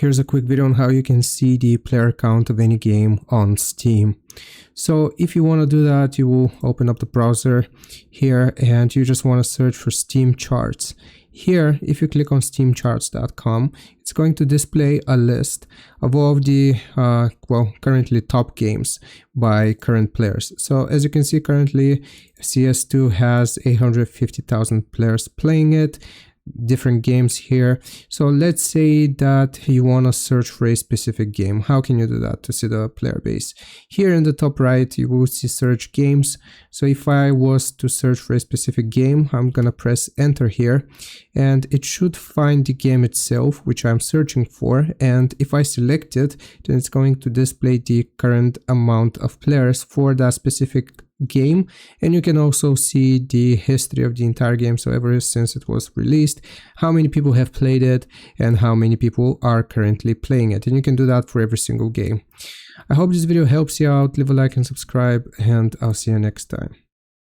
Here's a quick video on how you can see the player count of any game on Steam. So if you want to do that, you will open up the browser here and you just want to search for Steam charts. Here, if you click on steamcharts.com, it's going to display a list of all of the currently top games by current players. So as you can see, currently CS2 has 850,000 players playing it. Different games here. So let's say that you want to search for a specific game. How can you do that to see the player base? Here in the top right, you will see search games. So if I was to search for a specific game, I'm gonna press enter here and it should find the game itself, which I'm searching for. And if I select it, then it's going to display the current amount of players for that specific game, and you can also see the history of the entire game. So ever since it was released, how many people have played it and how many people are currently playing it, and you can do that for every single game. I hope this video helps you out. Leave a like and subscribe, and I'll see you next time.